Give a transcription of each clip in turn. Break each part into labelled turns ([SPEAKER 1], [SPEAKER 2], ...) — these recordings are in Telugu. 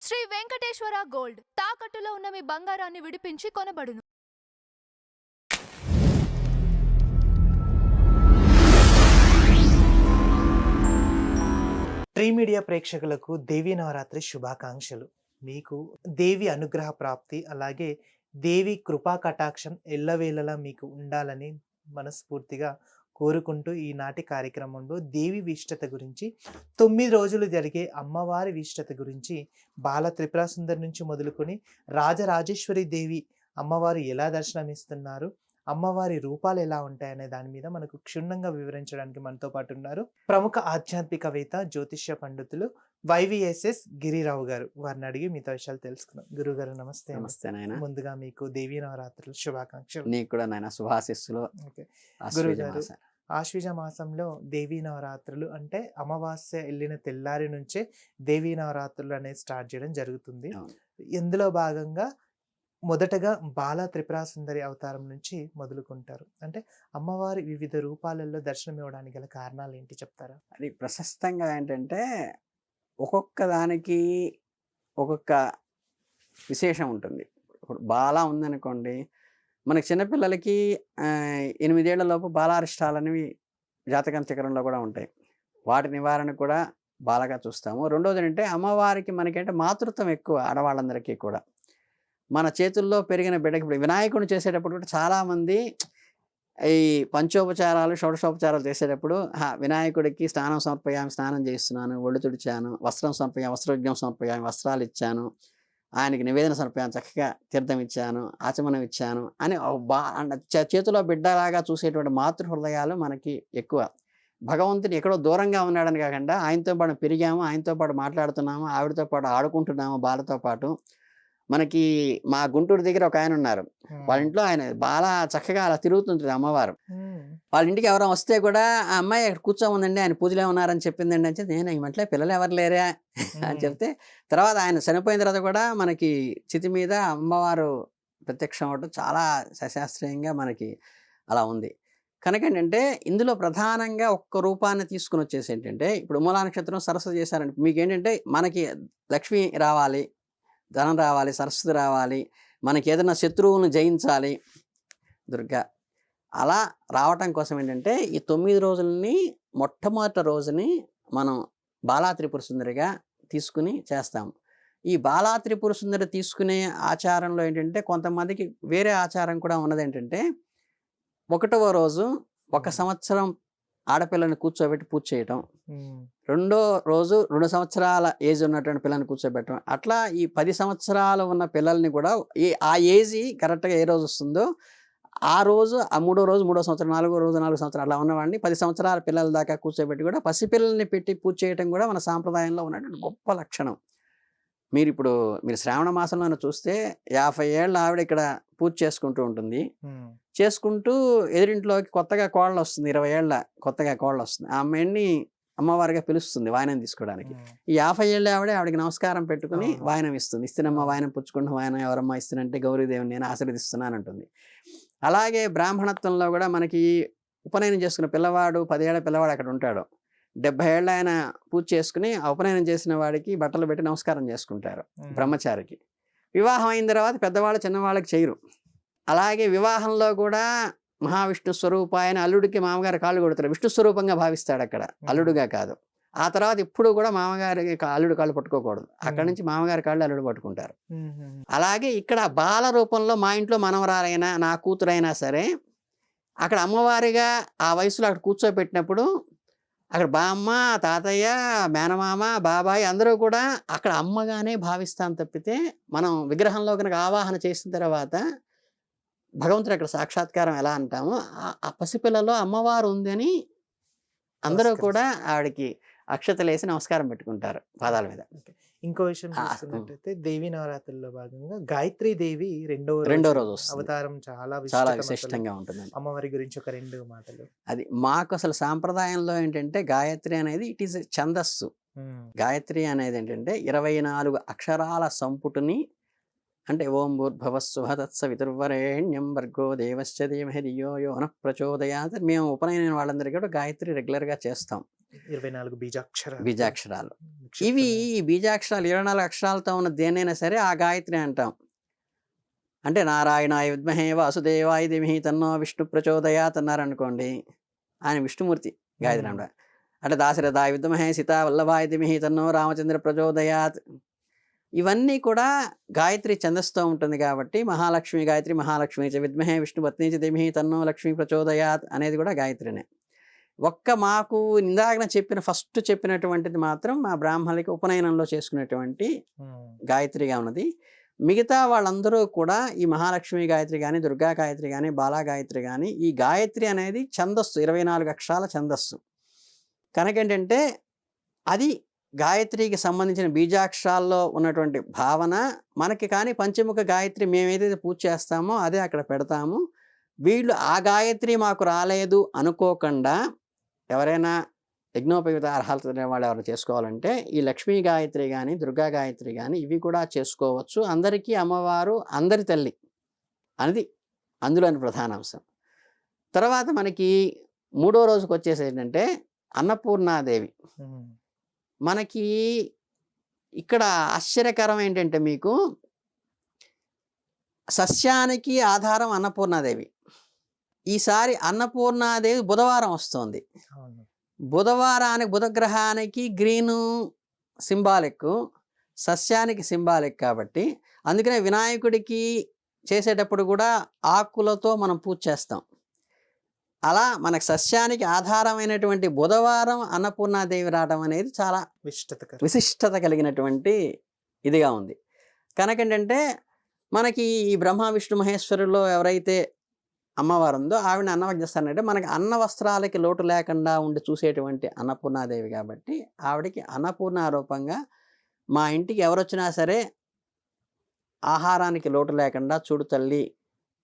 [SPEAKER 1] శ్రీ వెంకటేశ్వర గోల్డ్ తాకట్టులో ఉన్న మీ బంగారాన్ని విడిపించి కొనబడును.
[SPEAKER 2] ట్రీ మీడియా ప్రేక్షకులకు దేవీ నవరాత్రి శుభాకాంక్షలు. మీకు దేవి అనుగ్రహ ప్రాప్తి, అలాగే దేవి కృపా కటాక్షం ఎల్లవేళలా మీకు ఉండాలని మనస్ఫూర్తిగా కోరుకుంటూ ఈనాటి కార్యక్రమంలో దేవి విశిష్టత గురించి, 9 రోజులు జరిగే అమ్మవారి విశిష్టత గురించి, బాల త్రిపుర సుందరి నుంచి మొదలుకొని రాజరాజేశ్వరి దేవి అమ్మవారు ఎలా దర్శనమిస్తున్నారు, అమ్మవారి రూపాలు ఎలా ఉంటాయనే దాని మీద మనకు క్షుణ్ణంగా వివరించడానికి మనతో పాటు ఉన్నారు ప్రముఖ ఆధ్యాత్మికవేత్త, జ్యోతిష్య పండితులు వైవిఎస్ఎస్ గిరిరావు గారు. వారిని అడిగి మిగతా విషయాలు తెలుసుకున్నాం. గురుగారు నమస్తే.
[SPEAKER 3] నమస్తే నాయన.
[SPEAKER 2] ముందుగా మీకు దేవీ నవరాత్రులు శుభాకాంక్షలు.
[SPEAKER 3] నీకు కూడా నాయన శుభాశిస్సులు.
[SPEAKER 2] గురుగారు, ఆశ్వీజ మాసంలో దేవీ నవరాత్రులు అంటే అమావాస్య వెళ్ళిన తెల్లారి నుంచే దేవీ నవరాత్రులు అనేది స్టార్ట్ చేయడం జరుగుతుంది. ఇందులో భాగంగా మొదటగా బాల త్రిపుర సుందరి అవతారం నుంచి మొదలుకుంటారు. అంటే అమ్మవారి వివిధ రూపాలలో దర్శనం ఇవ్వడానికి గల కారణాలు ఏంటి చెప్తారా?
[SPEAKER 3] అది ప్రశస్తంగా ఏంటంటే ఒక్కొక్క దానికి ఒక్కొక్క విశేషం ఉంటుంది. ఇప్పుడు బాల ఉందనుకోండి, మనకి చిన్నపిల్లలకి 8 ఏళ్ల లోపు బాలారిష్టాలనేవి జాతకం చక్రంలో కూడా ఉంటాయి. వాటి నివారణ కూడా బాలగా చూస్తాము. రెండోది ఏంటంటే అమ్మవారికి మనకంటే మాతృత్వం ఎక్కువ ఆడవాళ్ళందరికీ కూడా. మన చేతుల్లో పెరిగిన బిడ్డకి ఇప్పుడు వినాయకుడిని చేసేటప్పుడు కూడా చాలామంది ఈ పంచోపచారాలు షోడశోపచారాలు చేసేటప్పుడు వినాయకుడికి స్నానం సమర్పయామి, స్నానం చేస్తున్నాను, ఒళ్ళు తుడిచాను, వస్త్రం సమర్పయామి, వస్త్రోద్యం సమర్పయామి, వస్త్రాలు ఇచ్చాను, ఆయనకి నివేదన సమర్పయాను, చక్కగా తీర్థం ఇచ్చాను, ఆచమనం ఇచ్చాను అని చేతిలో బిడ్డలాగా చూసేటువంటి మాతృ హృదయాలు మనకి ఎక్కువ. భగవంతుడు ఎక్కడో దూరంగా ఉన్నాడని కాకుండా ఆయనతో పాటు పెరిగాము, ఆయనతో పాటు మాట్లాడుతున్నాము, ఆవిడతో పాటు ఆడుకుంటున్నాము, బాలతో పాటు. మనకి మా గుంటూరు దగ్గర ఒక ఆయన ఉన్నారు. వాళ్ళ ఇంట్లో ఆయన బాగా చక్కగా అలా తిరుగుతుంటుంది అమ్మవారు. వాళ్ళ ఇంటికి ఎవరైనా వస్తే కూడా ఆ అమ్మాయి అక్కడ కూర్చోముందండి, ఆయన పూజలో ఉన్నారని చెప్పిందండి అని చెప్పి, నేను ఇంట్లో పిల్లలు ఎవరు లేరా అని చెప్తే, తర్వాత ఆయన చనిపోయిన తర్వాత కూడా మనకి చితి మీద అమ్మవారు ప్రత్యక్షం అవడం చాలా సశాస్త్రీయంగా మనకి అలా ఉంది. కనుక ఏంటంటే ఇందులో ప్రధానంగా ఒక్క రూపాన్ని తీసుకుని వచ్చేసి ఏంటంటే, ఇప్పుడు మూలా నక్షత్రం సరస్సు చేశారంటే మీకు ఏంటంటే మనకి లక్ష్మి రావాలి, ధనం రావాలి, సరస్వతి రావాలి, మనకి ఏదైనా శత్రువులను జయించాలి దుర్గా. అలా రావటం కోసం ఏంటంటే ఈ 9 రోజులని మొట్టమొదటి రోజుని మనం బాలా త్రిపుర సుందరిగా తీసుకుని చేస్తాము. ఈ బాలా త్రిపుర సుందరి తీసుకునే ఆచారంలో ఏంటంటే కొంతమందికి వేరే ఆచారం కూడా ఉన్నది. ఏంటంటే 1వ రోజు 1 సంవత్సరం ఆడపిల్లని కూర్చోబెట్టి పూజ చేయటం, 2వ రోజు 2 సంవత్సరాల ఏజ్ ఉన్నటువంటి పిల్లల్ని కూర్చోబెట్టడం, అట్లా ఈ 10 సంవత్సరాలు ఉన్న పిల్లల్ని కూడా ఆ ఏజ్ కరెక్ట్గా ఏ రోజు వస్తుందో ఆ రోజు, ఆ 3వ రోజు 3వ సంవత్సరం, 4వ రోజు 4 సంవత్సరాలు అలా ఉన్నవాడిని 10 సంవత్సరాల పిల్లల దాకా కూర్చోబెట్టి కూడా పసిపిల్లల్ని పెట్టి పూజ చేయడం కూడా మన సాంప్రదాయంలో ఉన్నటువంటి గొప్ప లక్షణం. మీరు శ్రావణ మాసంలో చూస్తే 50 ఏళ్ళ ఆవిడ ఇక్కడ పూజ చేసుకుంటూ ఉంటుంది. చేసుకుంటూ ఎదురింట్లోకి కొత్తగా కోడలు వస్తుంది, 20 ఏళ్ళ కొత్తగా కోడలు వస్తుంది. ఆ అమ్మాయిని అమ్మవారిగా పిలుస్తుంది వాయనం తీసుకోవడానికి. ఈ 50 ఏళ్ళ ఆవిడకి నమస్కారం పెట్టుకుని వాయనం ఇస్తుంది. ఇస్తున్నమ్మ వాయనం పుచ్చుకుంటున్న వాయనం ఎవరమ్మా ఇస్తున్నంటే గౌరీదేవిని నేను ఆశీర్వదిస్తున్నాను అంటుంది. అలాగే బ్రాహ్మణత్వంలో కూడా మనకి ఉపనయనం చేసుకున్న పిల్లవాడు 10 ఏళ్ల పిల్లవాడు అక్కడ ఉంటాడు. 70 ఏళ్ళ ఆయన పూజ చేసుకుని ఆ ఉపనయనం చేసిన వాడికి బట్టలు పెట్టి నమస్కారం చేసుకుంటారు బ్రహ్మచారికి. వివాహం అయిన తర్వాత పెద్దవాళ్ళు చిన్నవాళ్ళకి చేయరు. అలాగే వివాహంలో కూడా మహావిష్ణు స్వరూపాయన అల్లుడికి మామగారు కాళ్ళు కొడతారు. విష్ణు స్వరూపంగా భావిస్తాడు అక్కడ, అల్లుడుగా కాదు. ఆ తర్వాత ఇప్పుడు కూడా మామగారికి అల్లుడు కాళ్ళు పట్టుకోకూడదు. అక్కడి నుంచి మామగారి కాళ్ళు అల్లుడు పట్టుకుంటారు. అలాగే ఇక్కడ బాల రూపంలో మా ఇంట్లో మనవరాలైనా నా కూతురైనా సరే అక్కడ అమ్మవారిగా ఆ వయసులో అక్కడ కూర్చోబెట్టినప్పుడు అక్కడ బామ్మ, తాతయ్య, మేనమామ, బాబాయ్ అందరూ కూడా అక్కడ అమ్మగానే భావిస్తాం తప్పితే, మనం విగ్రహంలో కనుక ఆవాహన చేసిన తర్వాత భగవంతుడు అక్కడ సాక్షాత్కారం ఎలా అంటామో ఆ పసిపిల్లలో అమ్మవారు ఉందని అందరూ కూడా ఆవిడకి అక్షతలేసి నమస్కారం పెట్టుకుంటారు పాదాల మీద.
[SPEAKER 2] ఇంకో విషయం చూసుకున్నట్టయితే దేవి నవరాత్రుల్లో భాగంగా గాయత్రి దేవి రెండో రోజు అవతారం చాలా
[SPEAKER 3] విశిష్టంగా ఉంటుంది.
[SPEAKER 2] అమ్మవారి గురించి ఒక 2 మాటలు.
[SPEAKER 3] అది మాకు అసలు సాంప్రదాయంలో ఏంటంటే గాయత్రి అనేది ఇట్ ఈస్ ఛందస్సు. గాయత్రి అనేది ఏంటంటే 24 అక్షరాల సంపుటిని, అంటే ఓం భూర్భువస్సువః తత్సవితుర్వరేణ్యం భర్గో దేవస్య ధీమహి ధియో యో నః ప్రచోదయాత్. మేము ఉపనయన వాళ్ళందరికీ కూడా గాయత్రి రెగ్యులర్గా చేస్తాం.
[SPEAKER 2] 24 బీజాక్షరాలు
[SPEAKER 3] బీజాక్షరాలు. ఇవి
[SPEAKER 2] నిక్షిప్తమై
[SPEAKER 3] ఈ బీజాక్షరాలు 24 అక్షరాలతో ఉన్న దేన్నైనా సరే ఆ గాయత్రి అంటాం. అంటే నారాయణాయ విద్మహే వాసుదేవాయ ధీమహి తన్నో విష్ణు ప్రచోదయాత్ అన్నారనుకోండి, ఆయన విష్ణుమూర్తి గాయత్రి
[SPEAKER 2] హ్మ్.
[SPEAKER 3] అంటారు. అంటే దాశరథాయ విద్మహే సీతా వల్లభాయ ధీమహి తన్నో రామచంద్ర ప్రచోదయాత్. ఇవన్నీ కూడా గాయత్రి ఛందస్సుతో ఉంటుంది కాబట్టి మహాలక్ష్మి గాయత్రి, మహాలక్ష్మి చ విద్మహే విష్ణు పత్ని చ ధీమహి తన్నో లక్ష్మి ప్రచోదయాత్ అనేది కూడా గాయత్రినే. మాకు ఇందాక ఫస్ట్ చెప్పినటువంటిది మాత్రం మా బ్రాహ్మణులకి ఉపనయనంలో చేసుకునేటువంటి
[SPEAKER 2] హ్మ్.
[SPEAKER 3] గాయత్రిగా ఉన్నది. మిగతా వాళ్ళందరూ కూడా ఈ మహాలక్ష్మి గాయత్రి కానీ, దుర్గా గాయత్రి కానీ, బాలా గాయత్రి కానీ, ఈ గాయత్రి అనేది ఛందస్సు 24 అక్షరాల ఛందస్సు. కనుకేంటంటే అది గాయత్రికి సంబంధించిన బీజాక్షరాల్లో ఉన్నటువంటి భావన మనకి. కానీ పంచముఖ గాయత్రి మేమేదైతే పూజ చేస్తామో అదే అక్కడ పెడతాము. వీళ్ళు ఆ గాయత్రి మాకు రాలేదు అనుకోకుండా ఎవరైనా యజ్ఞోపయుత అర్హత వాళ్ళు ఎవరైనా చేసుకోవాలంటే ఈ లక్ష్మీ గాయత్రి కానీ, దుర్గా గాయత్రి కానీ ఇవి కూడా చేసుకోవచ్చు. అందరికీ అమ్మవారు అందరి తల్లి అనేది అందులోని ప్రధాన అంశం. తర్వాత మనకి 3వ రోజుకి వచ్చేసి ఏంటంటే అన్నపూర్ణాదేవి.
[SPEAKER 2] హ్మ్.
[SPEAKER 3] మనకి ఇక్కడ ఆశ్చర్యకరం ఏంటంటే మీకు సస్యానికి ఆధారం అన్నపూర్ణాదేవి. ఈసారి అన్నపూర్ణాదేవి బుధవారం వస్తుంది.
[SPEAKER 2] అవును.
[SPEAKER 3] బుధవారానికి బుధగ్రహానికి గ్రీను సింబాలిక్, సస్యానికి సింబాలిక్ కాబట్టి అందుకనే వినాయకుడికి చేసేటప్పుడు కూడా ఆకులతో మనం పూజ చేస్తాం. అలా మనకు సస్యానికి ఆధారమైనటువంటి బుధవారం అన్నపూర్ణాదేవి రావడం అనేది చాలా విశిష్టత కలిగినటువంటి ఇదిగా ఉంది. కనుకేంటంటే మనకి ఈ బ్రహ్మ విష్ణు మహేశ్వరుల్లో ఎవరైతే అమ్మవారు ఉందో ఆవిడని అన్నవజ్ఞస్తానంటే మనకి అన్న వస్త్రాలకి లోటు లేకుండా ఉండి చూసేటువంటి అన్నపూర్ణాదేవి కాబట్టి ఆవిడకి అన్నపూర్ణ రూపంగా మా ఇంటికి ఎవరొచ్చినా సరే ఆహారానికి లోటు లేకుండా చూడు తల్లి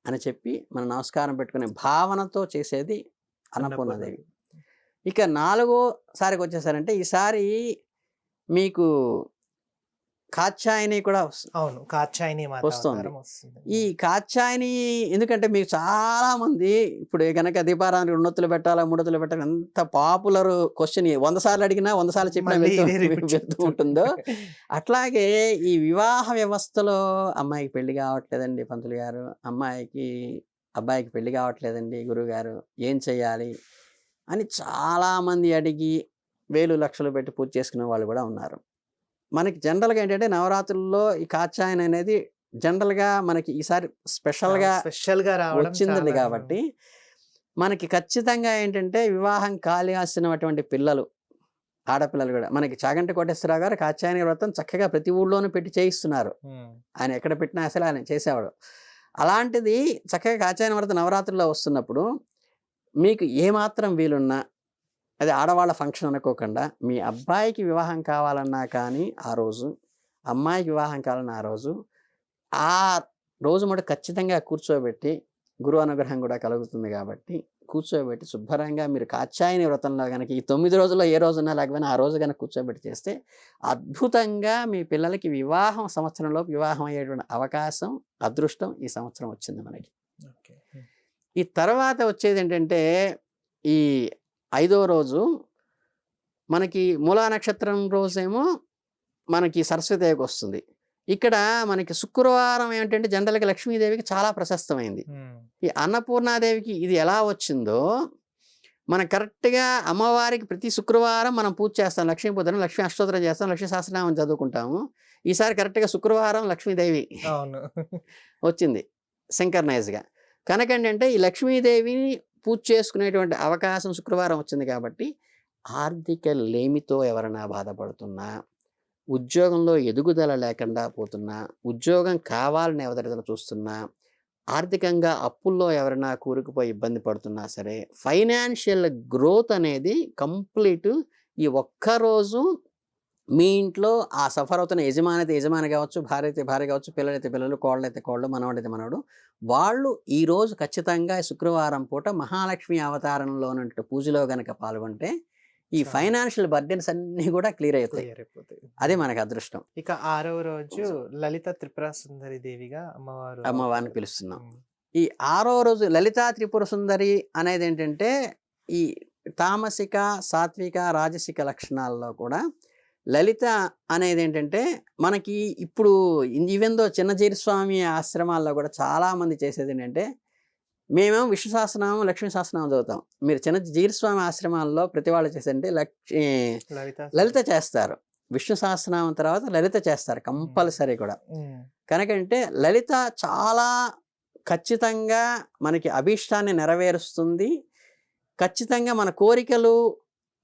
[SPEAKER 3] అని చెప్పి మనం నమస్కారం పెట్టుకునే భావనతో చేసేది అన్నపూర్ణాదేవి. ఇక 4వసారికి వచ్చేసారంటే ఈసారి మీకు కాత్యాయని కూడా
[SPEAKER 2] అవును. కాత్యాయని
[SPEAKER 3] వస్తుంది. ఈ కాత్యాయని ఎందుకంటే మీకు చాలా మంది ఇప్పుడు కనుక దీపారానికి 2 ఒత్తులు పెట్టాలా 3 ఒత్తులు పెట్టాలి ఎంత పాపులర్ క్వశ్చన్ 100 సార్లు అడిగినా 100 సార్లు చెప్పినా వెళ్తూ ఉంటుందో అట్లాగే ఈ వివాహ వ్యవస్థలో అమ్మాయికి పెళ్లి కావట్లేదండి పంతులు గారు, అబ్బాయికి పెళ్లి కావట్లేదండి గురువు గారు, ఏం చెయ్యాలి అని చాలామంది అడిగి వేలు లక్షలు పెట్టి పూజ చేసుకునే వాళ్ళు కూడా ఉన్నారు. మనకి జనరల్గా ఏంటంటే నవరాత్రుల్లో ఈ కాత్యాయని అనేది జనరల్గా మనకి ఈసారి స్పెషల్గా వచ్చింది కాబట్టి మనకి ఖచ్చితంగా ఏంటంటే వివాహం కావాల్సినటువంటి పిల్లలు ఆడపిల్లలు కూడా మనకి చాగంటి కోటేశ్వరరావు గారు కాత్యాయని వ్రతం చక్కగా ప్రతి ఊళ్ళోనూ పెట్టి చేయిస్తున్నారు. ఆయన ఎక్కడ పెట్టినా అసలు ఆయన చేసేవాడు. అలాంటిది చక్కగా కాత్యాయని వ్రతం నవరాత్రుల్లో వస్తున్నప్పుడు మీకు ఏమాత్రం వీలున్నా అది ఆడవాళ్ళ ఫంక్షన్ అనుకోకుండా మీ అబ్బాయికి వివాహం కావాలన్నా కానీ ఆ రోజు, అమ్మాయికి వివాహం కావాలన్నా ఆ రోజు మటు ఖచ్చితంగా కూర్చోబెట్టి గురువు అనుగ్రహం కూడా కలుగుతుంది కాబట్టి కూర్చోబెట్టి శుభ్రంగా మీరు కాత్యాయని వ్రతంలో కనుక ఈ 9 రోజుల్లో ఏ రోజున్నా లేకపోయినా ఆ రోజు కనుక కూర్చోబెట్టి చేస్తే అద్భుతంగా మీ పిల్లలకి సంవత్సరంలో వివాహం అయ్యేటువంటి అవకాశం, అదృష్టం ఈ సంవత్సరం వచ్చింది మనకి. ఈ తర్వాత వచ్చేది ఏంటంటే ఈ 5వ రోజు మనకి మూలా నక్షత్రం రోజేమో మనకి సరస్వతిదేవికి వస్తుంది. ఇక్కడ మనకి శుక్రవారం ఏంటంటే జనరల్గా లక్ష్మీదేవికి చాలా ప్రశస్తమైంది. ఈ అన్నపూర్ణాదేవికి ఇది ఎలా వచ్చిందో మనం కరెక్ట్గా అమ్మవారికి ప్రతి శుక్రవారం మనం పూజ చేస్తాం. లక్ష్మీ పూజను లక్ష్మీ అష్టోత్తరం చేస్తాం, లక్ష్మీ సహస్రనామం చదువుకుంటాము. ఈసారి కరెక్ట్గా శుక్రవారం లక్ష్మీదేవి వచ్చింది సింకర్నైజ్గా. కనుకేంటంటే ఈ లక్ష్మీదేవిని పూజ చేసుకునేటువంటి అవకాశం శుక్రవారం వచ్చింది కాబట్టి ఆర్థిక లేమితో ఎవరైనా బాధపడుతున్నా, ఉద్యోగంలో ఎదుగుదల లేకుండా పోతున్నా, ఉద్యోగం కావాలని ఎవరైనా చూస్తున్నా, ఆర్థికంగా అప్పుల్లో ఎవరైనా కూరుకుపోయి ఇబ్బంది పడుతున్నా సరే ఫైనాన్షియల్ గ్రోత్ అనేది కంప్లీట్ ఈ ఒక్కరోజు మీ ఇంట్లో ఆ సఫర్ అవుతున్న యజమాని కావచ్చు, భార్య అయితే భార్య కావచ్చు, పిల్లలైతే పిల్లలు, కోళ్ళైతే కోళ్ళు, మనవాడైతే మనవడు, వాళ్ళు ఈరోజు ఖచ్చితంగా శుక్రవారం పూట మహాలక్ష్మి అవతారంలో ఉన్నట్టు పూజలో కనుక పాల్గొంటే ఈ ఫైనాన్షియల్ బర్డెన్స్ అన్నీ కూడా క్లియర్ అవుతాయి. అదే మనకు అదృష్టం.
[SPEAKER 2] ఇక 6వ రోజు లలిత త్రిపుర సుందరి దేవిగా
[SPEAKER 3] అమ్మవారిని పిలుస్తున్నాం. ఈ 6వ రోజు లలితా త్రిపుర సుందరి అనేది ఏంటంటే ఈ తామసిక, సాత్విక, రాజసిక లక్షణాల్లో కూడా లలిత అనేది ఏంటంటే మనకి ఇప్పుడు ఈవెన్ దో చిన్నజీరి స్వామి ఆశ్రమాల్లో కూడా చాలామంది చేసేది ఏంటంటే మేమేమో విష్ణు సహస్రనామం, లక్ష్మీ సహస్రనామం చదువుతాం. మీరు జీరి స్వామి ఆశ్రమాల్లో ప్రతి వాళ్ళు చేసేదంటే లలిత చేస్తారు. విష్ణు సహస్రనామం తర్వాత లలిత చేస్తారు కంపల్సరీ కూడా. కనుకంటే లలిత చాలా ఖచ్చితంగా మనకి అభీష్టాన్ని నెరవేరుస్తుంది. ఖచ్చితంగా మన కోరికలు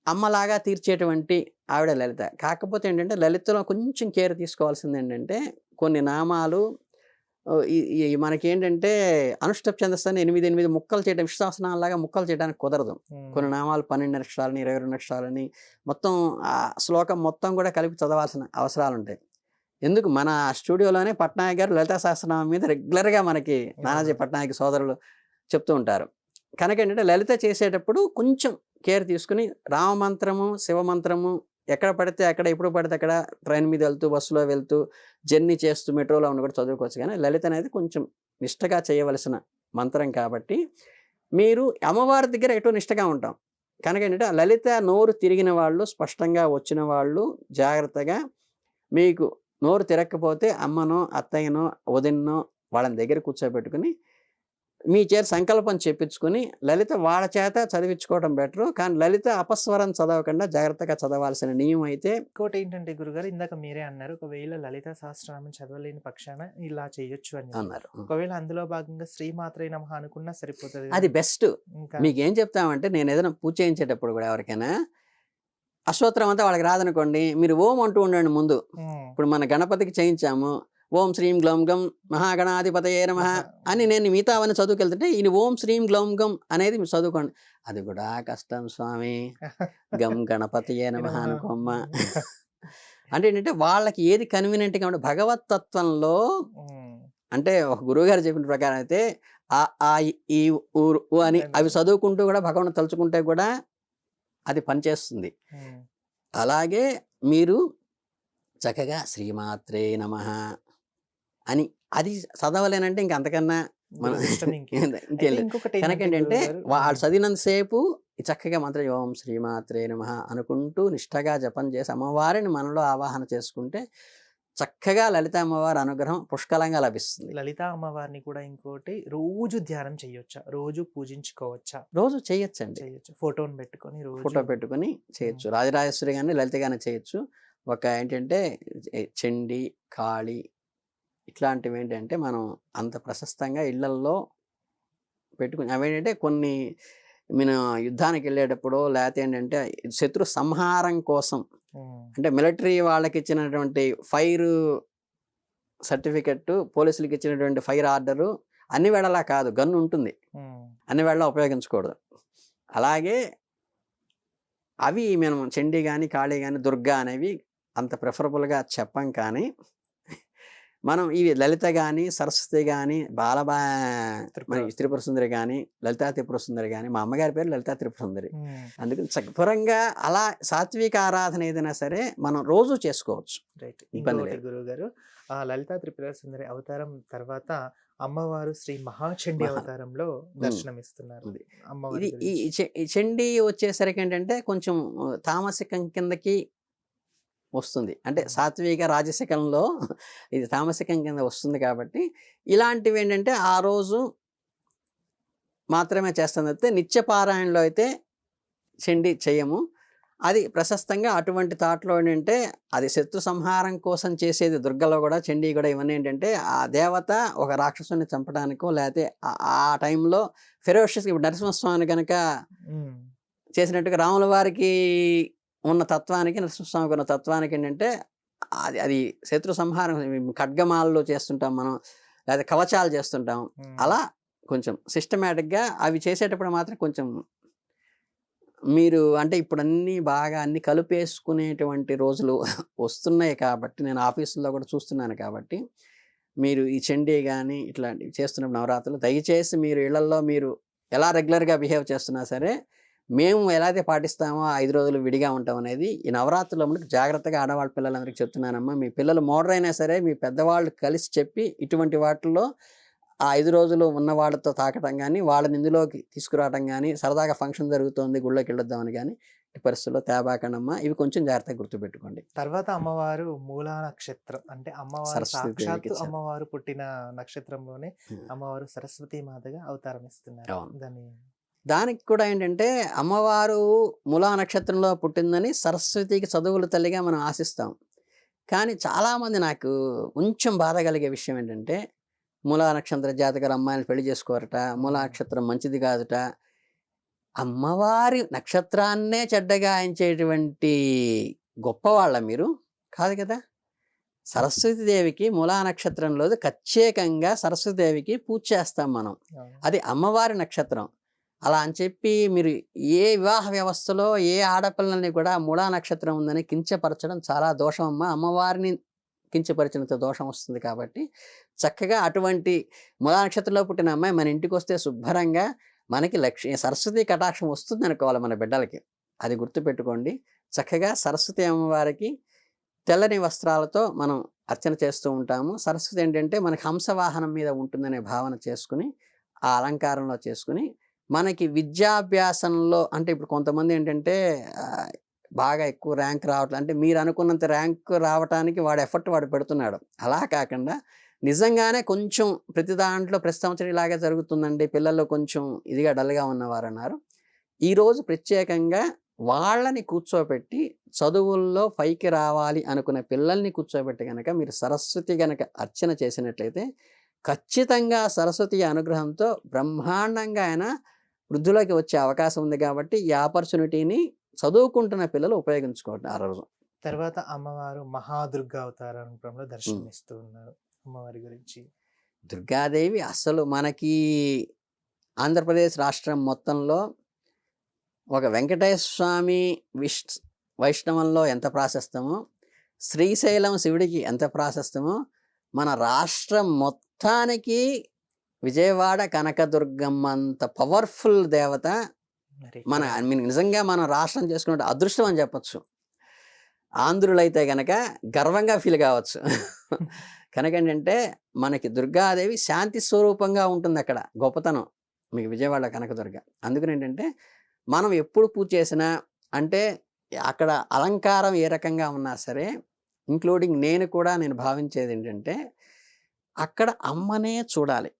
[SPEAKER 3] అమ్మలాగా తీర్చేటువంటి ఆవిడ లలిత. కాకపోతే ఏంటంటే లలితలో కొంచెం కేర్ తీసుకోవాల్సింది ఏంటంటే కొన్ని నామాలు మనకేంటంటే అనుష్ఠప్ ఛందస్సుని 8 ముక్కలు చేయడం, విశ్వాసనాలాగా ముక్కలు చేయడానికి కుదరదు. కొన్ని నామాలు 12 అక్షరాలని, 22 అక్షరాలని మొత్తం ఆ శ్లోకం మొత్తం కూడా కలిపి చదవాల్సిన అవసరాలు ఉంటాయి. ఎందుకు మన స్టూడియోలోనే పట్నాయక్ గారు లలితా సహస్రనామం మీద రెగ్యులర్గా మనకి నానాజీ పట్నాయక్ సోదరులు చెప్తూ ఉంటారు. కనుక ఏంటంటే లలిత చేసేటప్పుడు కొంచెం కేర్ తీసుకుని రామమంత్రము, శివమంత్రము ఎక్కడ పడితే అక్కడ, ఎప్పుడు పడితే అక్కడ ట్రైన్ మీద వెళ్తూ, బస్సులో వెళ్తూ, జర్నీ చేస్తూ, మెట్రోలో ఉన్న కూడా చదువుకోవచ్చు. కానీ లలిత అనేది కొంచెం నిష్టగా చేయవలసిన మంత్రం కాబట్టి మీరు అమ్మవారి దగ్గర ఎటో నిష్టగా ఉంటాం. కనుక ఏంటంటే లలిత నోరు తిరిగిన వాళ్ళు, స్పష్టంగా వచ్చిన వాళ్ళు జాగ్రత్తగా మీకు నోరు తిరగకపోతే అమ్మనో, అత్తయ్యనో, వదిన్నో వాళ్ళని దగ్గర కూర్చోబెట్టుకుని మీ చేత సంకల్పం చెప్పించుకుని లలిత వాళ్ళ చేత చదివించుకోవడం బెటరు. కానీ లలిత అపస్వరం చదవకుండా జాగ్రత్తగా చదవాల్సిన నియమం అయితే.
[SPEAKER 2] ఇంకోటి ఏంటంటే గురుగారు, ఇందాక మీరే అన్నారు ఒకవేళ లలిత సహస్రనామం చదవలేని పక్షాన ఇలా చేయొచ్చు అని
[SPEAKER 3] అన్నారు.
[SPEAKER 2] ఒకవేళ అందులో భాగంగా శ్రీమాత్రే నమః అనుకున్నా సరిపోతుంది.
[SPEAKER 3] అది బెస్ట్.
[SPEAKER 2] ఇంకా
[SPEAKER 3] మీకు ఏం చెప్తామంటే నేను ఏదైనా పూజ చేయించేటప్పుడు కూడా ఎవరికైనా అశ్వత్రం అంతా వాళ్ళకి రాదనుకోండి, మీరు ఓం అంటూ ఉండండి ముందు. ఇప్పుడు మన గణపతికి చేయించాము, ఓం శ్రీం గ్లౌం గం మహాగణాధిపతయే నమః అని నేను మిగతా అవన్నీ చదువుకెళ్తుంటే ఈయన ఓం శ్రీం గ్లౌం గం అనేది మీరు చదువుకోండి. అది కూడా కష్టం స్వామి, గం గణపతయే నమః అనుకోమ్మ. అంటే ఏంటంటే వాళ్ళకి ఏది కన్వీనియంట్గా ఉంటే భగవత్ తత్వంలో అంటే ఒక గురువుగారు చెప్పిన ప్రకారం అయితే ఆ ఈ ఊరు అని అవి చదువుకుంటూ కూడా భగవంతుని తలుచుకుంటే కూడా అది పనిచేస్తుంది. అలాగే మీరు చక్కగా శ్రీమాత్రే నమః అని అది చదవలేనంటే ఇంక అంతకన్నా మనం ఇంకేం. కనుక ఏంటంటే వాళ్ళు చదివినంతసేపు చక్కగా మంత్రం ఓం శ్రీమాత్రే నమః అనుకుంటూ నిష్టగా జపం చేసి అమ్మవారిని మనలో ఆవాహన చేసుకుంటే చక్కగా లలిత అమ్మవారి అనుగ్రహం పుష్కలంగా లభిస్తుంది.
[SPEAKER 2] లలిత అమ్మవారిని కూడా ఇంకోటి రోజు ధ్యానం చేయొచ్చా, రోజు పూజించుకోవచ్చా?
[SPEAKER 3] రోజు చేయొచ్చండి.
[SPEAKER 2] చేయొచ్చు. ఫోటోని పెట్టుకొని
[SPEAKER 3] ఫోటో పెట్టుకొని చేయొచ్చు. రాజరాజేశ్వరి కానీ లలిత కానీ చేయొచ్చు. ఒక ఏంటంటే చండి, కాళి ఇట్లాంటివి ఏంటంటే మనం అంత ప్రశస్తంగా ఇళ్లల్లో పెట్టుకుని అవేంటంటే కొన్ని మన యుద్ధానికి వెళ్ళేటప్పుడు లేకపోతే ఏంటంటే శత్రు సంహారం కోసం అంటే మిలిటరీ వాళ్ళకి ఇచ్చినటువంటి ఫైర్ సర్టిఫికెట్, పోలీసులకి ఇచ్చినటువంటి ఫైర్ ఆర్డరు అన్ని వేళలా కాదు, గన్ను ఉంటుంది, అన్ని వేళలా ఉపయోగించకూడదు. అలాగే అవి మనం చండీ కానీ కాళీ కానీ దుర్గా అనేవి అంత ప్రిఫరబుల్గా చెప్పం. కానీ మనం ఇవి లలిత కానీ, సరస్వతి కానీ, త్రిపుర సుందరి కానీ, లలితా త్రిపుర సుందరి కానీ, మా అమ్మగారి పేరు లలితా త్రిపుర సుందరి. అందుకని చక్కపరంగా అలా సాత్విక ఆరాధన ఏదైనా సరే మనం రోజు చేసుకోవచ్చు.
[SPEAKER 2] రైట్. గురువు గారు, ఆ లలితా త్రిపుర సుందరి అవతారం తర్వాత అమ్మవారు శ్రీ మహాచండీ అవతారంలో దర్శనమిస్తున్నారు.
[SPEAKER 3] ఇది ఈ చండీ వచ్చేసరికి ఏంటంటే కొంచెం తామసికం కిందకి వస్తుంది. అంటే సాత్విక రాజసికంలో ఇది తామసికం కింద వస్తుంది. కాబట్టి ఇలాంటివి ఏంటంటే ఆ రోజు మాత్రమే చేస్తాం తప్పితే నిత్యపారాయణలో అయితే చండీ చేయము. అది ప్రశస్తంగా అటువంటి తాట్లో ఏంటంటే అది శత్రు సంహారం కోసం చేసేది. దుర్గలో కూడా చండీ కూడా ఇవన్నీ ఏంటంటే ఆ దేవత ఒక రాక్షసుని చంపడానికో లేకపోతే ఆ టైంలో ఫెరోషియస్ ఇప్పుడు నరసింహస్వామి కనుక చేసినట్టుగా రాముల వారికి ఉన్న తత్వానికి నరసింహస్వామికి ఉన్న తత్వానికి ఏంటంటే అది శత్రు సంహారం. ఖడ్గమాలలో చేస్తుంటాం మనం, లేదా కవచాలు చేస్తుంటాం. అలా కొంచెం సిస్టమేటిక్గా అవి చేసేటప్పుడు మాత్రం కొంచెం మీరు అంటే ఇప్పుడు అన్నీ కలిపేసుకునేటువంటి రోజులు వస్తున్నాయి. కాబట్టి నేను ఆఫీసుల్లో కూడా చూస్తున్నాను. కాబట్టి మీరు ఈ చండీ కానీ ఇట్లాంటివి చేస్తున్నప్పుడు నవరాత్రులు దయచేసి మీరు ఇళ్లలో మీరు ఎలా రెగ్యులర్గా బిహేవ్ చేస్తున్నా సరే మేము ఎలా అయితే పాటిస్తామో 5 రోజులు విడిగా ఉంటాం అనేది ఈ నవరాత్రుల్లో మనకు జాగ్రత్తగా ఆడవాళ్ళ పిల్లలందరికీ చెప్తున్నానమ్మా. మీ పిల్లలు మోడర్ అయినా సరే మీ పెద్దవాళ్ళు కలిసి చెప్పి ఇటువంటి వాటిల్లో ఆ 5 రోజులు ఉన్న వాళ్ళతో తాకటం గానీ, వాళ్ళని ఇందులోకి తీసుకురావటం గానీ, సరదాగా ఫంక్షన్ జరుగుతోంది గుళ్ళోకి వెళ్ళొద్దామని గానీ, ఈ పరిస్థితుల్లో తేబాకండమ్మా. ఇవి కొంచెం జాగ్రత్తగా గుర్తుపెట్టుకోండి.
[SPEAKER 2] తర్వాత అమ్మవారు మూలా నక్షత్రం అంటే అమ్మవారు
[SPEAKER 3] సరస్వతి దేవికి
[SPEAKER 2] సాక్షాత్తు
[SPEAKER 3] ఇచ్చారు.
[SPEAKER 2] అమ్మవారు పుట్టిన నక్షత్రంలోనే
[SPEAKER 3] హ్మ్.
[SPEAKER 2] అమ్మవారు సరస్వతి మాతగా అవతారం ఇస్తున్నారు.
[SPEAKER 3] అవును.
[SPEAKER 2] దాన్ని
[SPEAKER 3] దానికి కూడా ఏంటంటే, అమ్మవారు మూలా నక్షత్రంలో పుట్టిందని సరస్వతికి చదువుల తల్లిగా మనం ఆశిస్తాం. కానీ చాలామంది నాకు కొంచెం బాధ కలిగే విషయం ఏంటంటే, మూలా నక్షత్ర జాతకులు అమ్మాయిని పెళ్లి చేసుకోరట, మూలా నక్షత్రం మంచిది కాదుట. అమ్మవారి నక్షత్రాన్నే చెడ్డగా ఎంచేటువంటి గొప్పవాళ్ళ మీరు? కాదు కదా! సరస్వతి దేవికి మూలా నక్షత్రంలో ప్రత్యేకంగా సరస్వతి దేవికి పూజ చేస్తాం మనం. అది అమ్మవారి నక్షత్రం. అలా అని చెప్పి మీరు ఏ వివాహ వ్యవస్థలో ఏ ఆడపిల్లల్ని కూడా మూలా నక్షత్రం ఉందని కించపరచడం చాలా దోషం అమ్మ. అమ్మవారిని కించపరిచినంత దోషం వస్తుంది కాబట్టి చక్కగా అటువంటి మూలా నక్షత్రంలో పుట్టిన అమ్మాయి మన ఇంటికి వస్తే శుభ్రంగా మనకి సరస్వతి కటాక్షం వస్తుంది అనుకోవాలి మన బిడ్డలకి. అది గుర్తుపెట్టుకోండి. చక్కగా సరస్వతి అమ్మవారికి తెల్లని వస్త్రాలతో మనం అర్చన చేస్తూ ఉంటాము. సరస్వతి ఏంటంటే మనకి హంసవాహనం మీద ఉంటుందనే భావన చేసుకుని ఆ అలంకారంలో చేసుకుని మనకి విద్యాభ్యాసంలో అంటే ఇప్పుడు కొంతమంది ఏంటంటే బాగా ఎక్కువ ర్యాంక్ రావట్లేదు అంటే మీరు అనుకున్నంత ర్యాంక్ రావటానికి వాడు ఎఫర్ట్ వాడు పెడుతున్నాడు. అలా కాకుండా నిజంగానే కొంచెం ప్రతి దాంట్లో ప్రతి సంవత్సరం ఇలాగే జరుగుతుందండి, పిల్లల్లో కొంచెం ఇదిగా డల్గా ఉన్నవారు అన్నారు. ఈరోజు ప్రత్యేకంగా వాళ్ళని కూర్చోబెట్టి చదువుల్లో పైకి రావాలి అనుకునే పిల్లల్ని కూర్చోబెట్టి కనుక మీరు సరస్వతి గనక అర్చన చేసినట్లయితే ఖచ్చితంగా సరస్వతి అనుగ్రహంతో బ్రహ్మాండంగా ఆయన వృద్ధిలోకి వచ్చే అవకాశం ఉంది. కాబట్టి ఈ ఆపర్చునిటీని చదువుకుంటున్న పిల్లలు ఉపయోగించుకోండి ఆ రోజు.
[SPEAKER 2] తర్వాత అమ్మవారు మహాదుర్గా అవతారం రూపంలో దర్శనమిస్తూ ఉన్నారు. అమ్మవారి గురించి
[SPEAKER 3] దుర్గాదేవి అసలు మనకి ఆంధ్రప్రదేశ్ రాష్ట్రం మొత్తంలో ఒక వెంకటేశ్వర స్వామి వైష్ణవంలో ఎంత ప్రాశస్తమో, శ్రీశైలం శివుడికి ఎంత ప్రాశస్తమో, మన రాష్ట్రం మొత్తానికి విజయవాడ కనకదుర్గమ్మ అంత పవర్ఫుల్ దేవత మన నిజంగా మనం రాష్ట్రం చేసుకునే అదృష్టం అని చెప్పచ్చు. ఆంధ్రులైతే గనక గర్వంగా ఫీల్ కావచ్చు. కనుక ఏంటంటే మనకి దుర్గాదేవి శాంతి స్వరూపంగా ఉంటుంది. అక్కడ గొప్పతనం మీకు విజయవాడ కనకదుర్గ. అందుకని ఏంటంటే మనం ఎప్పుడు పూజ చేసినా అంటే అక్కడ అలంకారం ఏ రకంగా ఉన్నా సరే, ఇంక్లూడింగ్ నేను భావించేది ఏంటంటే అక్కడ అమ్మనే చూడాలి.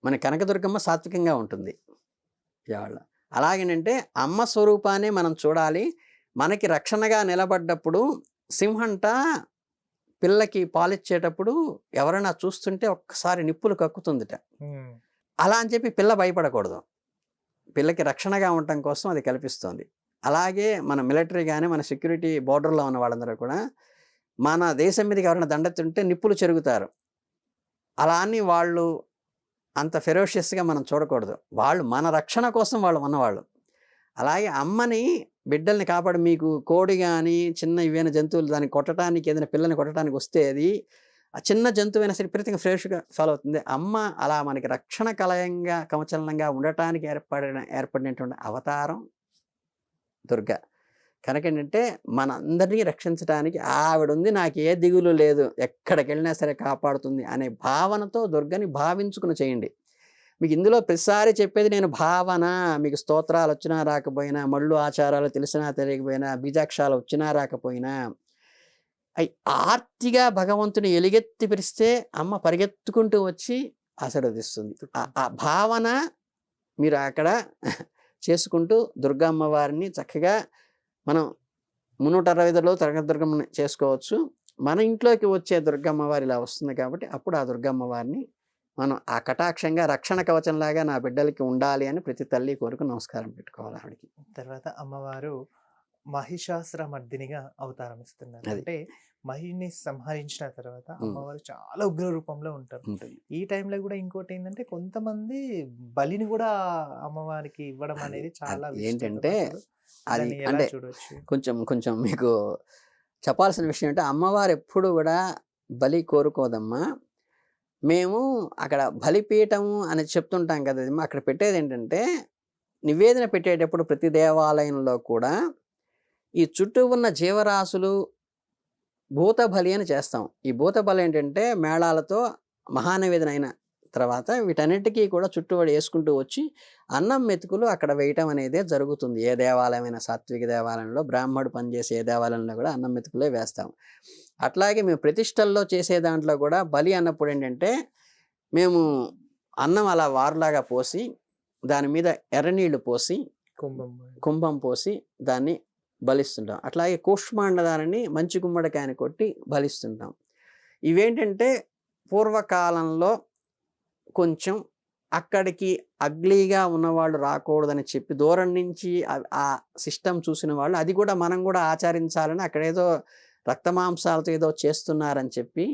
[SPEAKER 3] మన కనకదుర్గమ్మ సాత్వికంగా ఉంటుంది విజయవాడలో. అలాగేనంటే అమ్మ స్వరూపాన్ని మనం చూడాలి. మనకి రక్షణగా నిలబడ్డప్పుడు సింహంట పిల్లకి పాలిచ్చేటప్పుడు ఎవరైనా చూస్తుంటే ఒక్కసారి నిప్పులు కక్కుతుందిట. అలా అని చెప్పి పిల్ల భయపడకూడదు. పిల్లకి రక్షణగా ఉండటం కోసం అది కల్పిస్తుంది. అలాగే మన మిలిటరీ కానీ మన సెక్యూరిటీ బోర్డర్లో ఉన్న వాళ్ళందరూ కూడా మన దేశం మీదకి ఎవరైనా దండెత్తుంటే నిప్పులు చెరుగుతారు. అలా అని వాళ్ళు అంత ఫెరోషియస్గా మనం చూడకూడదు. వాళ్ళు మన రక్షణ కోసం వాళ్ళు ఉన్నవాళ్ళు. అలాగే అమ్మని బిడ్డల్ని కాపాడు. మీకు కోడి కానీ చిన్న ఇవైన జంతువులు దాన్ని కొట్టడానికి ఏదైనా పిల్లల్ని కొట్టడానికి వస్తే అది ఆ చిన్న జంతువైనా సరే విపరీతంగా ఫ్రెష్గా ఫాలో అవుతుంది. అమ్మ అలా మనకి రక్షణ కలయంగా కవచలంగా ఉండటానికి ఏర్పడినటువంటి అవతారం దుర్గ. కనుక ఏంటంటే మనందరినీ రక్షించడానికి ఆవిడ ఉంది, నాకు ఏ దిగులు లేదు, ఎక్కడికి వెళ్ళినా సరే కాపాడుతుంది అనే భావనతో దుర్గని భావించుకుని చేయండి. మీకు ఇందులో ప్రతిసారి చెప్పేది నేను భావన. మీకు స్తోత్రాలు వచ్చినా రాకపోయినా, మళ్ళు ఆచారాలు తెలిసినా తెలియకపోయినా, బీజాక్షరాలు వచ్చినా రాకపోయినా, అవి ఆర్తిగా భగవంతుని ఎలుగెత్తి పిలిస్తే అమ్మ పరిగెత్తుకుంటూ వచ్చి ఆశీర్వదిస్తుంది. ఆ భావన మీరు అక్కడ చేసుకుంటూ దుర్గమ్మ వారిని చక్కగా మనం 365 తరగతి దుర్గమ్మని చేసుకోవచ్చు. మన ఇంట్లోకి వచ్చే దుర్గమ్మ వారి ఇలా వస్తుంది కాబట్టి అప్పుడు ఆ దుర్గమ్మ వారిని మనం ఆ కటాక్షంగా రక్షణ కవచంలాగా నా బిడ్డలకి ఉండాలి అని ప్రతి తల్లి కోరుకు నమస్కారం పెట్టుకోవాలి ఆవిడకి.
[SPEAKER 2] తర్వాత అమ్మవారు మహిషాసుర మర్దినిగా అవతారం ఇస్తున్నారు. అంటే మహిని సంహరించిన తర్వాత అమ్మవారు చాలా ఉగ్ర రూపంలో ఉంటారు. ఈ టైంలో కూడా ఇంకోటి ఏంటంటే కొంతమంది బలిని కూడా అమ్మవారికి ఇవ్వడం అనేది చాలా
[SPEAKER 3] ఏంటంటే అది
[SPEAKER 2] ఎలా
[SPEAKER 3] అంటే
[SPEAKER 2] చూడవచ్చు.
[SPEAKER 3] కొంచెం మీకు చెప్పాల్సిన విషయం అంటే అమ్మవారు ఎప్పుడు కూడా బలి కోరుకోదమ్మా. మేము అక్కడ బలిపీఠము అని చెప్తుంటాం కదా, అక్కడ పెట్టేది ఏంటంటే నివేదన పెట్టేటప్పుడు ప్రతి దేవాలయంలో కూడా ఈ చుట్టూ ఉన్న జీవరాశులు భూత బలి అని చేస్తాం. ఈ భూత బలి ఏంటంటే మేళాలతో మహానివేదన అయిన తర్వాత వీటన్నిటికీ కూడా చుట్టుబడి వేసుకుంటూ వచ్చి అన్నం మెతుకులు అక్కడ వేయటం అనేదే జరుగుతుంది. ఏ దేవాలయమైన సాత్విక దేవాలయంలో బ్రాహ్మడు పనిచేసే ఏ దేవాలయంలో కూడా అన్నం మెతుకులే వేస్తాం. అట్లాగే మేము ప్రతిష్టల్లో చేసే దాంట్లో కూడా బలి అన్నప్పుడు ఏంటంటే మేము అన్నం అలా వారులాగా పోసి దాని మీద ఎర్రనీళ్లు పోసి కుంభం పోసి దాన్ని బలిస్తుంటాం. అట్లాగే కూష్మాండదాన్ని మంచి గుమ్మడికాయని కొట్టి బలిస్తుంటాం. ఇవేంటంటే పూర్వకాలంలో కొంచెం అక్కడికి అగ్లీగా ఉన్నవాళ్ళు రాకూడదని చెప్పి దూరం నుంచి ఆ సిస్టమ్ చూసిన వాళ్ళు అది కూడా మనం కూడా ఆచరించాలని అక్కడేదో రక్తమాంసాలతో ఏదో చేస్తున్నారని చెప్పి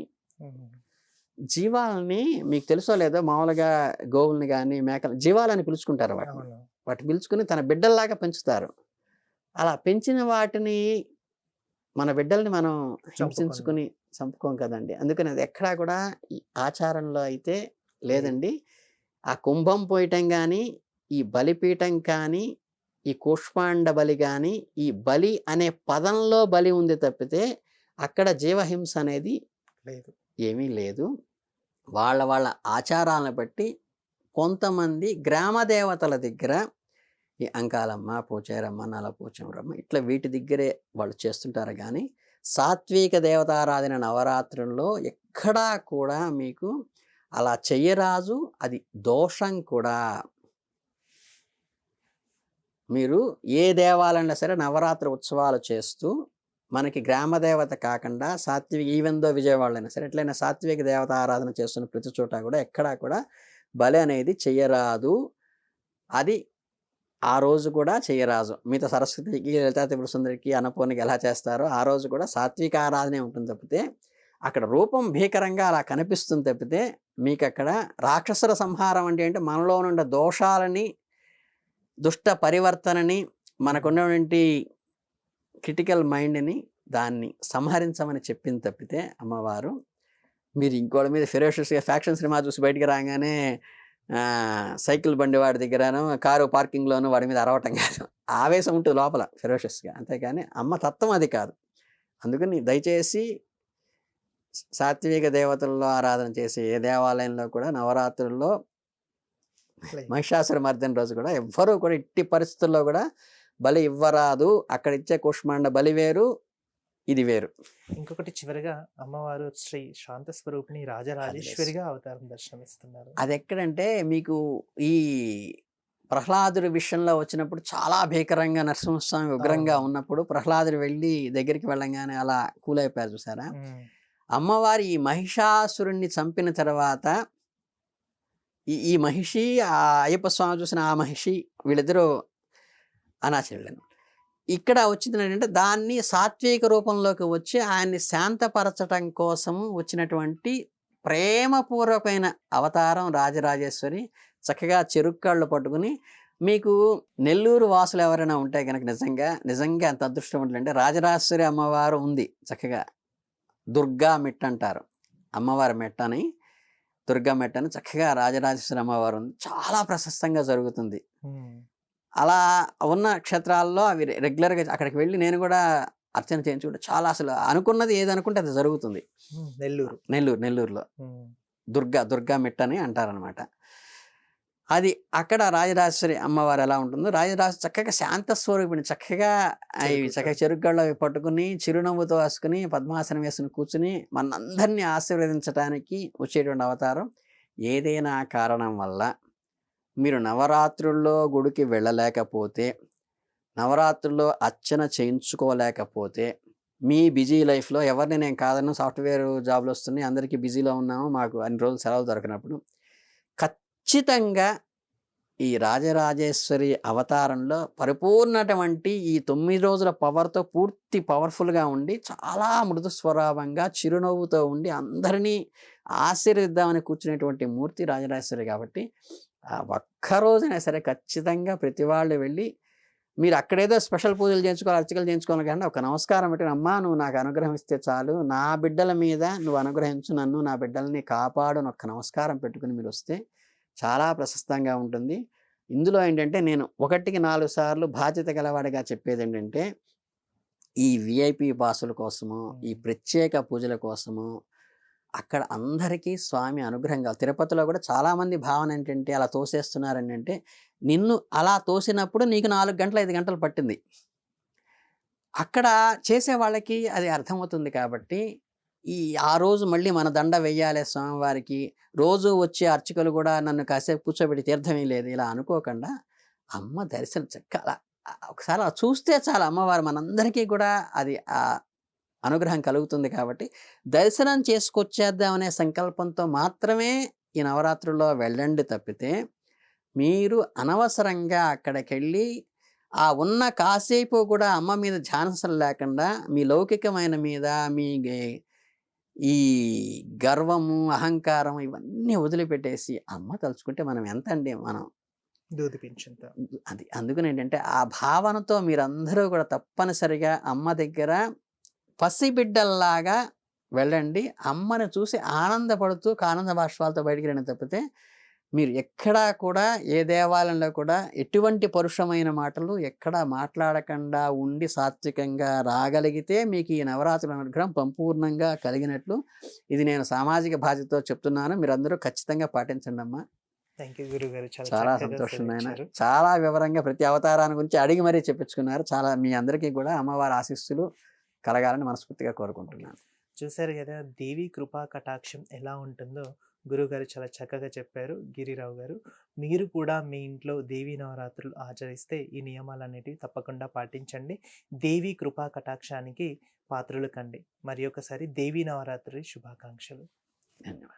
[SPEAKER 3] జీవాలని, మీకు తెలుసో లేదో, మామూలుగా గోవుల్ని కానీ మేకలు జీవాలని పిలుచుకుంటారు. వాటి పిలుచుకుని తన బిడ్డల్లాగా పెంచుతారు. అలా పెంచిన వాటిని మన బిడ్డల్ని మనం హింసించుకుని చంపుకోం కదండి. అందుకని అది ఎక్కడా కూడా ఈ ఆచారంలో అయితే లేదండి. ఆ కుంభం పోయటం కానీ, ఈ బలిపీఠం కానీ, ఈ కూష్మాండ బలి కానీ, ఈ బలి అనే పదంలో బలి ఉంది తప్పితే అక్కడ జీవహింస అనేది లేదు, ఏమీ లేదు. వాళ్ళ ఆచారాలను బట్టి కొంతమంది గ్రామ దేవతల దగ్గర ఈ అంకాలమ్మ, పోచేరమ్మ, నలపోచమరమ్మ ఇట్లా వీటి దగ్గరే వాళ్ళు చేస్తుంటారు. కానీ సాత్విక దేవతారాధన నవరాత్రుల్లో ఎక్కడా కూడా మీకు అలా చెయ్యరాజు, అది దోషం కూడా. మీరు ఏ దేవాలయంలో సరే నవరాత్రి ఉత్సవాలు చేస్తూ మనకి గ్రామదేవత కాకుండా సాత్విక, ఈవెందో విజయవాడలో అయినా సరే ఎట్లయినా సాత్విక దేవత ఆరాధన చేస్తున్న ప్రతి చోట కూడా ఎక్కడా కూడా బలి అనేది చెయ్యరాదు. అది ఆ రోజు కూడా చెయ్యరాజు. మిగతా సరస్వతికి, లలితా త్రిపుర సుందరికి, అన్నపూర్ణకి ఎలా చేస్తారో ఆ రోజు కూడా సాత్విక ఆరాధనే ఉంటుంది తప్పితే అక్కడ రూపం భీకరంగా అలా కనిపిస్తుంది తప్పితే మీకు అక్కడ రాక్షసుల సంహారం అంటే మనలో ఉన్న దోషాలని, దుష్ట పరివర్తనని, మనకున్నటువంటి క్రిటికల్ మైండ్ని దాన్ని సంహరించమని చెప్పింది తప్పితే అమ్మవారు మీరు ఇంకోళ్ళ మీద ఫెరోషియస్గా ఫ్యాక్షన్ సినిమా చూసి బయటికి రాగానే సైకిల్ బండి వాడి దగ్గరనో కారు పార్కింగ్లోనూ వాడి మీద అరవటం కాదు. ఆవేశం ఉంటుంది లోపల ఫెరోషియస్గా, అంతేకాని అమ్మ తత్వం అది కాదు. అందుకని దయచేసి సాత్విక దేవతల్లో ఆరాధన చేసే ఏ దేవాలయంలో కూడా నవరాత్రుల్లో మహిషాసుర మర్దన రోజు కూడా ఎవ్వరూ కూడా ఇట్టి పరిస్థితుల్లో కూడా బలి ఇవ్వరాదు. అక్కడ ఇచ్చే కూష్మాండ బలి వేరు, ఇది వేరు.
[SPEAKER 2] ఇంకొకటి చివరిగా అమ్మవారు శ్రీ శాంత స్వరూపిణి రాజరాజేశ్వరిగా అవతారం దర్శనమిస్తున్నారు.
[SPEAKER 3] అది ఎక్కడంటే మీకు ఈ ప్రహ్లాదుడి విషయంలో వచ్చినప్పుడు చాలా భీకరంగా నరసింహస్వామి ఉగ్రంగా ఉన్నప్పుడు ప్రహ్లాదుడు వెళ్ళి దగ్గరికి వెళ్ళంగానే అలా కూలైపోయారు చూసారా. అమ్మవారి ఈ మహిషాసురుణ్ణి చంపిన తర్వాత ఈ మహిషి, ఆ అయ్యప్ప స్వామి చూసిన ఆ మహిషి, వీళ్ళిద్దరూ అనాచరులను. ఇక్కడ వచ్చింది ఏంటంటే దాన్ని సాత్విక రూపంలోకి వచ్చి ఆయన్ని శాంతపరచటం కోసం వచ్చినటువంటి ప్రేమపూర్వకమైన అవతారం రాజరాజేశ్వరి. చక్కగా చెరుక్కాళ్ళు పట్టుకుని, మీకు నెల్లూరు వాసులు ఎవరైనా ఉంటే కనుక నిజంగా ఎంత అదృష్టం ఉంటుందంటే రాజరాజేశ్వరి అమ్మవారు ఉంది. చక్కగా దుర్గా మెట్ట అంటారు అమ్మవారి మెట్టని, దుర్గా మెట్టని చక్కగా రాజరాజేశ్వరి అమ్మవారు ఉంది. చాలా ప్రశస్తంగా జరుగుతుంది. అలా ఉన్న క్షేత్రాల్లో అవి రెగ్యులర్గా అక్కడికి వెళ్ళి నేను కూడా అర్చన చేయించుకుంటే చాలా, అసలు అనుకున్నది ఏది అనుకుంటే అది జరుగుతుంది. నెల్లూరులో దుర్గా మెట్టని అంటారనమాట. అది అక్కడ రాజరాజేశ్వరి అమ్మవారు ఎలా ఉంటుందో, రాజరాజు చక్కగా శాంత స్వరూపిణి, చక్కగా చెరుగ్గాళ్ళు అవి పట్టుకుని చిరునవ్వుతో వేసుకుని పద్మాసనం వేసుకుని కూర్చుని మనందరినీ ఆశీర్వదించడానికి వచ్చేటువంటి అవతారం. ఏదైనా కారణం వల్ల మీరు నవరాత్రుల్లో గుడికి వెళ్ళలేకపోతే, నవరాత్రుల్లో అర్చన చేయించుకోలేకపోతే, మీ బిజీ లైఫ్లో ఎవరిని నేను కాదన్నా, సాఫ్ట్వేర్ జాబ్లు వస్తున్నాయి, అందరికీ బిజీలో ఉన్నాము, మాకు అన్ని రోజులు సెలవులు దొరికినప్పుడు ఖచ్చితంగా ఈ రాజరాజేశ్వరి అవతారంలో పరిపూర్ణటువంటి ఈ 9 రోజుల పవర్తో పూర్తి పవర్ఫుల్గా ఉండి చాలా మృదు స్వభావంగా చిరునవ్వుతో ఉండి అందరినీ ఆశీర్వదిద్దామని కూర్చునేటువంటి మూర్తి రాజరాజేశ్వరి. కాబట్టి ఆ ఒక్కరోజైనా సరే ఖచ్చితంగా ప్రతి వాళ్ళు వెళ్ళి, మీరు అక్కడేదో స్పెషల్ పూజలు చేయించుకోవాలి, అర్చకలు చేయించుకోవాలి కానీ ఒక నమస్కారం పెట్టిన, అమ్మా నువ్వు నాకు అనుగ్రహం ఇస్తే చాలు, నా బిడ్డల మీద నువ్వు అనుగ్రహించు, నన్ను నా బిడ్డల్ని కాపాడు అని ఒక్క నమస్కారం పెట్టుకుని మీరు వస్తే చాలా ప్రశస్తంగా ఉంటుంది. ఇందులో ఏంటంటే నేను 1కి 4 సార్లు బాధ్యత గలవాడిగా చెప్పేది ఏంటంటే, ఈ విఐపి పాసుల కోసము, ఈ ప్రత్యేక పూజల కోసము అక్కడ అందరికీ స్వామి అనుగ్రహం కావాలి. తిరుపతిలో కూడా చాలామంది భావన ఏంటంటే అలా తోసేస్తున్నారని అంటే, నిన్ను అలా తోసినప్పుడు నీకు 4 గంటలు 5 గంటలు పట్టింది. అక్కడ చేసే వాళ్ళకి అది అర్థమవుతుంది కాబట్టి, ఆ రోజు మళ్ళీ మన దండ వెయ్యాలే స్వామివారికి, రోజు వచ్చే అర్చకులు కూడా నన్ను కాసేపు కూర్చోబెట్టి తీర్థం ఇయ్యలేదు ఇలా అనుకోకుండా, అమ్మ దర్శనం అలా ఒకసారి అలా చూస్తే చాలు అమ్మవారు మనందరికీ కూడా అది అనుగ్రహం కలుగుతుంది కాబట్టి, దర్శనం చేసుకొచ్చేద్దామనే సంకల్పంతో మాత్రమే ఈ నవరాత్రుల్లో వెళ్ళండి తప్పితే, మీరు అనవసరంగా అక్కడికెళ్ళి ఉన్న కాసేపు కూడా అమ్మ మీద ధ్యాస లేకుండా మీ లౌకికమైన మీద మీ ఈ గర్వము, అహంకారం ఇవన్నీ వదిలిపెట్టేసి అమ్మ తలుచుకుంటే మనం ఎంతండి మనం
[SPEAKER 2] దూదిపించేంత.
[SPEAKER 3] అది. అందుకనేంటంటే ఆ భావనతో మీరందరూ కూడా తప్పనిసరిగా అమ్మ దగ్గర పసిబిడ్డల్లాగా వెళ్ళండి. అమ్మని చూసి ఆనందపడుతూ ఆనంద బాష్పాలతో బయటికి రండి తప్పితే, మీరు ఎక్కడా కూడా ఏ దేవాలయంలో కూడా ఎటువంటి పరుషమైన మాటలు ఎక్కడా మాట్లాడకుండా ఉండి సాత్వికంగా రాగలిగితే మీకు ఈ నవరాత్రుల అనుగ్రహం సంపూర్ణంగా కలిగినట్లు. ఇది నేను సామాజిక బాధ్యతతో చెప్తున్నాను. మీరందరూ ఖచ్చితంగా పాటించండమ్మా.
[SPEAKER 2] థ్యాంక్ యూ గురుగారు. చాలా
[SPEAKER 3] చాలా
[SPEAKER 2] చక్కగా
[SPEAKER 3] సంతోషం నాయన.
[SPEAKER 2] సెలవిచ్చారు.
[SPEAKER 3] చాలా వివరంగా ప్రతి అవతారాన్ని గురించి అడిగి మరీ చెప్పించుకున్నారు. చాలా మీ అందరికీ కూడా అమ్మవారి ఆశీస్సులు కలగాలని మనస్ఫూర్తిగా కోరుకుంటున్నాను.
[SPEAKER 2] చూశారు కదా దేవి కృపా కటాక్షం ఎలా ఉంటుందో గురుగారు చాలా చక్కగా చెప్పారు. గిరిరావు గారు, మీరు కూడా మీ ఇంట్లో దేవీ నవరాత్రులు ఆచరిస్తే ఈ నియమాలన్నిటివి తప్పకుండా పాటించండి. దేవి కృపా కటాక్షానికి పాత్రులు కండి. మరి ఒకసారి దేవీ నవరాత్రి శుభాకాంక్షలు.
[SPEAKER 3] ధన్యవాదాలు.